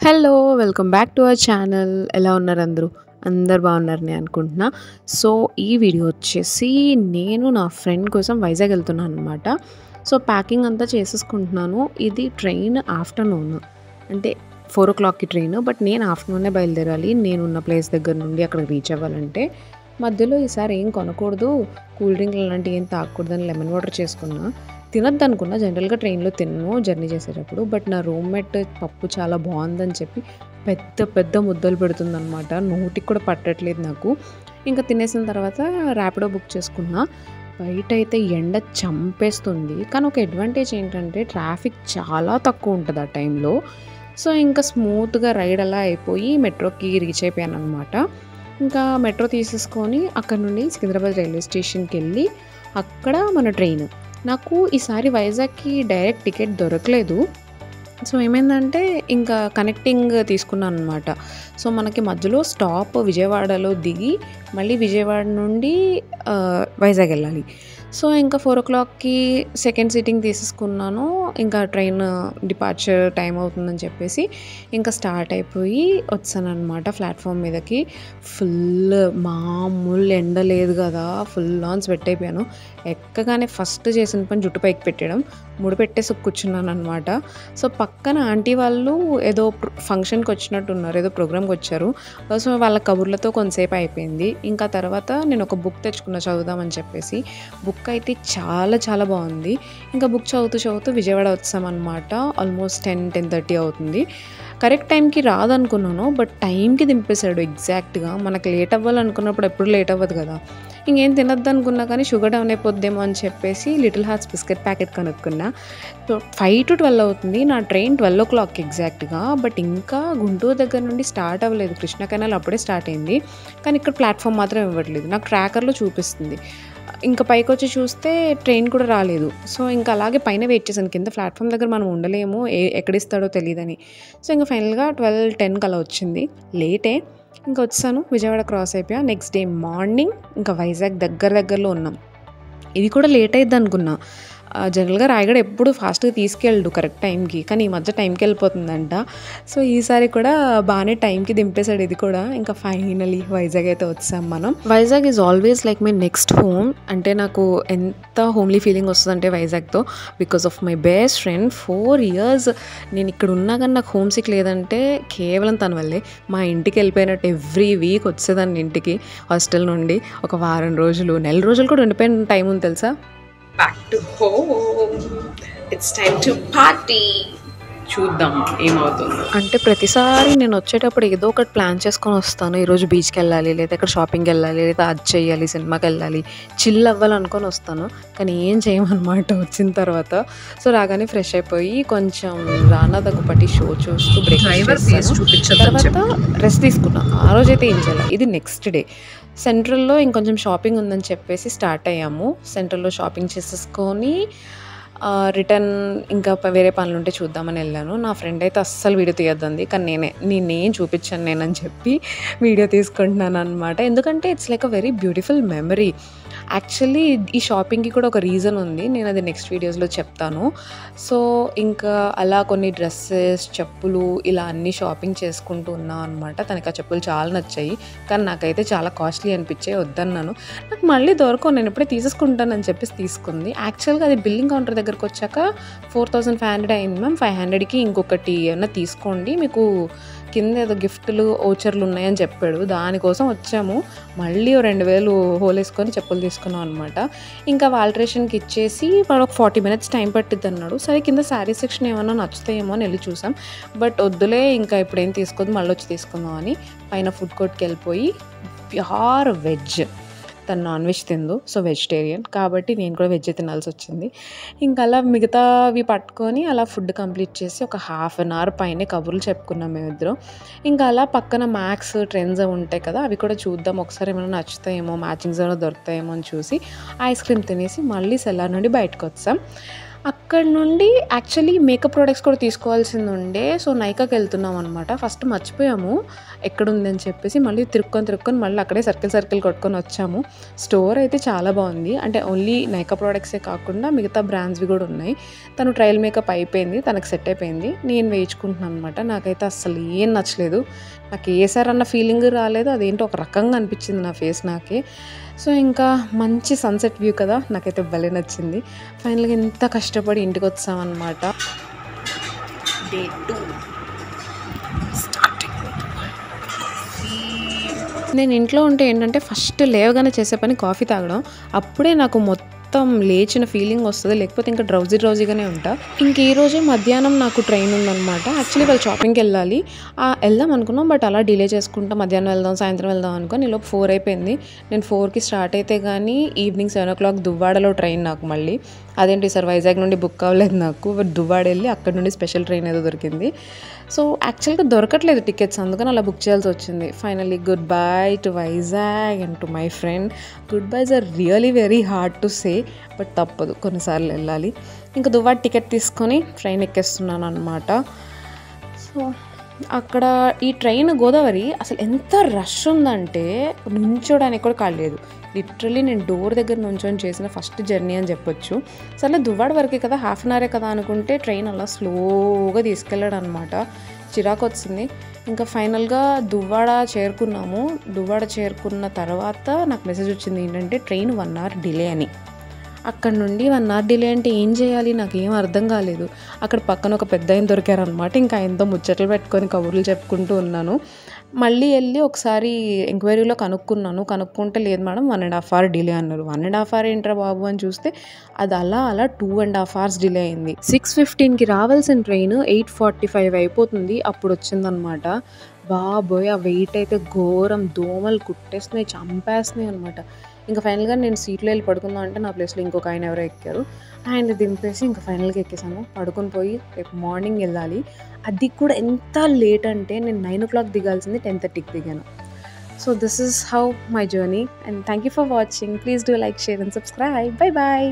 Hello! Welcome back to our channel. ఎలా ఉన్నారు అందరూ? అందరూ బాగున్నారని అనుకుంటున్నా. సో, ఈ వీడియో వచ్చేసి నేను నా ఫ్రెండ్ కోసం వైజాగ్ వెళ్తున్నాననమాట. సో, ప్యాకింగ్ అంతా చేసేసుకుంటున్నాను. ఇది ట్రైన్ ఆఫ్టర్‌నూన్. అంటే 4:00కి ట్రైన్. బట్ నేను ఆఫ్టర్‌నూనే బయలుదేరాలి. నేనున్న ప్లేస్ దగ్గర నుండి అక్కడికి రీచ్ అవ్వాలంటే. మధ్యలో ఈసారి ఏం కొనకూడదు, కూల్ డ్రింక్‌లు అలాంటివి ఏం తాగకూడదని లెమన్ వాటర్ చేసుకున్నా. తినొద్దనుకున్నా. జనరల్‌గా ట్రైన్‌లో తినను జర్నీ చేసేటప్పుడు. బట్ నా రూమ్‌మేట్ పప్పు చాలా బావుందని చెప్పి పెద్ద పెద్ద ముద్దలు పెడుతుందనమాట. నోటికి కూడా పట్టట్లేదు నాకు. ఇంకా తినేసిన తర్వాత ర్యాపిడో బుక్ చేసుకున్నా. బయటైతే ఎండ చంపేస్తుంది. కానీ ఒక అడ్వాంటేజ్ ఏంటంటే ట్రాఫిక్ చాలా తక్కువ ఉంటది ఆ టైంలో. సో, ఇంకా స్మూత్‌గా రైడ్ అలా అయిపోయి మెట్రోకి రీచ్ అయిపోయాననమాట. ఇంకా మెట్రో తీసేసుకొని అక్కడి నుండి సికింద్రాబాద్ రైల్వే స్టేషన్‌కెళ్ళి అక్కడ మన ట్రైన్. నాకు ఈసారి వైజాగ్‌కి డైరెక్ట్ టికెట్ దొరకలేదు. సో, ఏమైందంటే ఇంకా కనెక్టింగ్ తీసుకున్నాననమాట. సో, మనకి మధ్యలో స్టాప్ విజయవాడలో దిగి మళ్ళీ విజయవాడ నుండి వైజాగ్ వెళ్ళాలి. సో, ఇంకా 4:00కి సెకండ్ సీటింగ్ తీసేసుకున్నాను. ఇంకా ట్రైన్ డిపార్చర్ టైం అవుతుందని చెప్పేసి ఇంకా స్టార్ట్ అయిపోయి వచ్చాననమాట ప్లాట్‌ఫామ్ మీదకి. ఫుల్ మామూలు ఎండ లేదు కదా! ఫుల్ ఆన్ స్వెట్ అయిపోయాను. ఎక్కగానే ఫస్ట్ చేసిన పని జుట్టు పైకి పెట్టేయడం. ముడి పెట్టేసి కూర్చున్నాననమాట. సో, పక్కన ఆంటీ వాళ్ళు ఏదో ఫంక్షన్‌కి వచ్చినట్టున్నారు. ఏదో ప్రోగ్రామ్‌కి వచ్చారు. సో, వాళ్ళ కబుర్లతో కొంతసేపు అయిపోయింది. ఇంకా తర్వాత నేను ఒక బుక్ తెచ్చుకున్నా చదువుదామని చెప్పేసి. బుక్ అయితే చాలా చాలా బాగుంది. ఇంకా బుక్ చదువుతూ విజయవాడ వచ్చామన్నమాట. ఆల్మోస్ట్ 10:30 అవుతుంది. కరెక్ట్ టైంకి రాదనుకున్నాను. బట్ టైంకి దింపేశాడు ఎగ్జాక్ట్‌గా. మనకు లేట్ అవ్వాలనుకున్నప్పుడు ఎప్పుడు లేట్ అవ్వదు కదా! ఇంకేం తినొద్దనుకున్నా కానీ షుగర్ డౌన్ అయిపోద్దేమో అని చెప్పేసి లిటిల్ హార్ట్స్ బిస్కెట్ ప్యాకెట్ కనుక్కున్నా. సో, 5-12 అవుతుంది. నా ట్రైన్ 12:00 ఎగ్జాక్ట్‌గా. బట్ ఇంకా గుంటూరు దగ్గర నుండి స్టార్ట్ అవ్వలేదు. కృష్ణా కెనాల్ అప్పుడే స్టార్ట్ అయింది. కానీ ఇక్కడ ప్లాట్‌ఫామ్ మాత్రం ఇవ్వట్లేదు. నాకు ట్రాకర్‌లో చూపిస్తుంది. ఇంకా పైకొచ్చి చూస్తే ట్రైన్ కూడా రాలేదు. సో, ఇంకా అలాగే పైన వెయిట్ చేశాను. కింద ప్లాట్‌ఫామ్ దగ్గర మనం ఉండలేము. ఎక్కడిస్తాడో తెలీదని. సో, ఇంక ఫైనల్‌గా 12:10కి అలా వచ్చింది. లేటే. ఇంకా వచ్చేసాను. విజయవాడ క్రాస్ అయిపోయా. నెక్స్ట్ డే మార్నింగ్ ఇంకా వైజాగ్ దగ్గరలో ఉన్నాం. ఇది కూడా లేట్ అయిద్దనుకున్నా. జనరల్‌గా రాయగడ ఎప్పుడు ఫాస్ట్‌గా తీసుకెళ్ళడు కరెక్ట్ టైంకి. కానీ ఈ మధ్య టైంకి వెళ్ళిపోతుందంట. సో, ఈసారి కూడా బాగానే టైంకి దింపేశాడు ఇది కూడా. ఇంకా ఫైనలీ వైజాగ్ అయితే వచ్చాం మనం. Vizag is always like my next home. అంటే నాకు ఎంత హోమ్లీ ఫీలింగ్ వస్తుందంటే వైజాగ్‌తో because of my best friend. 4 years నేను ఇక్కడ ఉన్నా కానీ నాకు హోమ్ సిక్ లేదంటే కేవలం తన వల్లే. మా ఇంటికి వెళ్ళిపోయినట్టు ఎవ్రీ వీక్ వచ్చేదాన్ని ఇంటికి హాస్టల్ నుండి. ఒక వారం రోజులు, నెల రోజులు కూడా ఉండిపోయిన టైం ఉంది తెలుసా. Back to home. It's time to party. చూద్దాం ఏమవుతుందో. అంటే ప్రతిసారి నేను వచ్చేటప్పుడు ఏదో ఒకటి ప్లాన్ చేసుకొని వస్తాను. ఈరోజు బీచ్‌కి వెళ్ళాలి, లేదా ఇక్కడ షాపింగ్‌కి వెళ్ళాలి, లేదా అది చేయాలి, సినిమాకి వెళ్ళాలి, చిల్ అవ్వాలనుకొని వస్తాను. కానీ ఏం చేయమన్నమాట వచ్చిన తర్వాత. సో, రాగానే ఫ్రెష్ అయిపోయి కొంచెం రానా దగ్గుపాటి షో చూస్తూ బ్రేక్‌ఫాస్ట్ చేశాను. తర్వాత రెస్ట్ తీసుకున్నా. ఆ రోజైతే ఏం చేయాలి. ఇది నెక్స్ట్ డే. సెంట్రల్‌లో ఇంకొంచెం షాపింగ్ ఉందని చెప్పేసి స్టార్ట్ అయ్యాము. సెంట్రల్‌లో షాపింగ్ చేసేసుకొని రిటర్న్ ఇంకా వేరే పనులుంటే చూద్దామని వెళ్ళాను. నా ఫ్రెండ్ అయితే అస్సలు వీడియో తీయొద్దంది. కానీ నేనేం చూపించాను నేనని చెప్పి వీడియో తీసుకుంటున్నాను అనమాట. ఎందుకంటే it's like a very beautiful memory. Actually ఈ షాపింగ్‌కి కూడా ఒక రీజన్ ఉంది. నేను అది నెక్స్ట్ వీడియోస్‌లో చెప్తాను. సో, ఇంకా అలా కొన్ని డ్రెస్సెస్, చెప్పులు ఇలా అన్నీ షాపింగ్ చేసుకుంటూ ఉన్నాం అనమాట. తనకి ఆ చెప్పులు చాలా నచ్చాయి. కానీ నాకైతే చాలా కాస్ట్లీ అనిపించాయి. వద్దన్నాను. నాకు మళ్ళీ దొరకవు. నేను ఎప్పుడే తీసేసుకుంటానని చెప్పేసి తీసుకుంది. యాక్చువల్‌గా అది బిల్లింగ్ కౌంటర్ దగ్గరకు వచ్చాక 4500 అయింది మ్యామ్. 500కి ఇంకొకటి ఏమన్నా తీసుకోండి. మీకు కింద ఏదో గిఫ్టులు, ఓచర్లు ఉన్నాయని చెప్పాడు. దానికోసం వచ్చాము. మళ్ళీ 2000 హోలేసుకొని చెప్పులు తీసుకున్నాం అనమాట. ఇంకా ఆల్టరేషన్‌కి ఇచ్చేసి వాడు ఒక 40 మినిట్స్ టైం పట్టిద్ది అన్నాడు. సరే కింద శారీ సెక్షన్ ఏమన్నా నచ్చుతాయేమో అని వెళ్ళి చూసాం. బట్ వద్దులే ఇంకా ఇప్పుడేం తీసుకోవద్దు, మళ్ళీ వచ్చి తీసుకుందాం అని పైన ఫుడ్ కోర్ట్‌కి వెళ్ళిపోయి ప్యూర్ వెజ్. తను నాన్ వెజ్ తిందు. సో, వెజిటేరియన్ కాబట్టి నేను కూడా వెజ్జే తినాల్సి వచ్చింది. ఇంకా అలా మిగతావి పట్టుకొని అలా ఫుడ్ కంప్లీట్ చేసి ఒక హాఫ్ అన్ అవర్ పైనే కబుర్లు చెప్పుకున్నాం మేమిద్దరం. ఇంకా అలా పక్కన మ్యాక్స్, ట్రెండ్స్ ఉంటాయి కదా! అవి కూడా చూద్దాం ఒకసారి ఏమైనా నచ్చుతాయేమో, మ్యాచింగ్స్ ఏమైనా దొరుకుతాయేమో అని చూసి ఐస్ క్రీమ్ తినేసి మళ్ళీ సెల్లార్ నుండి బయటకు వచ్చాం. అక్కడి నుండి యాక్చువల్లీ మేకప్ ప్రొడక్ట్స్ కూడా తీసుకోవాల్సిందుండే. సో, నైకాకెళ్తున్నామనమాట. ఫస్ట్ మర్చిపోయాము ఎక్కడుందని చెప్పేసి. మళ్ళీ తిరుక్కొని మళ్ళీ అక్కడే సర్కిల్ కొట్టుకొనొచ్చాము. స్టోర్ అయితే చాలా బావుంది. అంటే ఓన్లీ నైకా ప్రొడక్ట్సే కాకుండా మిగతా బ్రాండ్స్‌వి గూడా ఉన్నాయి. తను ట్రయల్ మేకప్ అయిపోయింది. తనకి సెట్ అయిపోయింది. నేను వేయించుకుంటున్నాననమాట. నాకైతే అస్సలు ఏం నచ్చలేదు. నాకు ఏసారన్న ఫీలింగ్ రాలేదు. అదేంటో ఒక రకంగా అనిపిచ్చింది నా ఫేస్ నాకే. సో, ఇంకా మంచి సన్‌సెట్ వ్యూ కదా! నాకైతే భలే నచ్చింది. ఫైనల్‌గా ఎంత కష్టపడి ఇంటికొచ్చామనమాట. Day 2 starting. నేను ఇంట్లో ఉంటే ఏంటంటే ఫస్ట్ లేవగానే చేసే పని కాఫీ తాగడం. అప్పుడే నాకు మొత్తం లేచిన ఫీలింగ్ వస్తది. లేకపోతే ఇంకా డ్రౌజీగానే ఉంటా. ఇంక ఈరోజు మధ్యాహ్నం నాకు ట్రైన్ ఉందనమాట. యాక్చువల్లీ వాళ్ళు షాపింగ్‌కెళ్ళాలి. ఎళ్దాం అనుకున్నాం. బట్ అలా డిలే చేసుకుంటా మధ్యాహ్నం వెళ్దాం, సాయంత్రం వెళ్దాం అనుకోని ఈలోపు 4 అయిపోయింది. నేను 4కి స్టార్ట్ అయితే గానీ ఈవినింగ్ 7:00 దువ్వాడలో ట్రైన్ నాకు మళ్ళీ. అదేంటి ఈసారి వైజాగ్ నుండి బుక్ అవ్వలేదు నాకు. బట్ దువ్వాడ ఎళ్లి అక్కడి నుండి స్పెషల్ ట్రైన్ ఏదో దొరికింది. సో, యాక్చువల్‌గా దొరకట్లేదు టికెట్స్. అందుకని అలా బుక్ చేయాల్సొచ్చింది. Finally goodbye to Vizag and to my friend. Goodbyes are really very hard to say. But తప్పదు. కొన్నిసార్లు వెళ్ళాలి. ఇంక దువ్వాడ టికెట్ తీసుకొని ట్రైన్ ఎక్కేస్తున్నాననమాట. సో, అక్కడ ఈ ట్రైన్ గోదావరి అసలు ఎంత రష్ ఉందంటే నుంచోడానికి కూడా ఖాళీ లేదు. లిటరల్లీ నేను డోర్ దగ్గర నుంచొని చేసిన ఫస్ట్ జర్నీ అని చెప్పొచ్చు. సర్లే దువ్వాడ వరకే కదా, హాఫ్ అన్ అవరే కదా అనుకుంటే ట్రైన్ అలా స్లోగా తీసుకెళ్ళాడనమాట. చిరాకొచ్చింది. ఇంకా ఫైనల్‌గా దువ్వాడ చేరుకున్నాము. దువ్వాడ చేరుకున్న తర్వాత నాకు మెసేజ్ వచ్చింది ఏంటంటే ట్రైన్ 1 అవర్ డిలే అని. అక్కడి నుండి 1 అవర్ డిలే అంటే ఏం చేయాలి నాకేం అర్థం కాలేదు. అక్కడ పక్కన ఒక పెద్దాయన దొరికారనమాట. ఇంకా ఆయనతో ముచ్చట్లు పెట్టుకొని కబుర్లు చెప్పుకుంటూ ఉన్నాను. మళ్ళీ ఎళ్లి ఒకసారి ఎంక్వైరీలో కనుక్కుంటే లేదు మేడం 1½ అవర్ డిలే అన్నారు. 1½ అవర్ ఏంట్రా బాబు అని చూస్తే అది అలా 2½ అవర్స్ డిలే అయింది. 6:15కి రావాల్సిన ట్రైన్ 8:45 అయిపోతుంది. అప్పుడొచ్చిందనమాట. బాబోయ్! ఆ వెయిట్ అయితే ఘోరం. దోమలు కుట్టేస్తున్నాయి, చంపేస్తున్నాయి అనమాట. ఇంకా ఫైనల్‌గా నేను సీట్‌లో ఎళ్లి పడుకుందాం అంటే నా ప్లేస్‌లో ఇంకొక ఆయన ఎవరో ఎక్కారు. ఆయన్ని దింపేసి ఇంకా ఫైనల్‌గా ఎక్కేసాను. పడుకొని పోయి రేపు మార్నింగ్ ఎళ్ళాలి. అది కూడా ఎంత లేట్ అంటే నేను 9:00 దిగాల్సింది 10:30కి దిగాను. So, this is how my journey and thank you for watching. Please do like, share and subscribe. By by.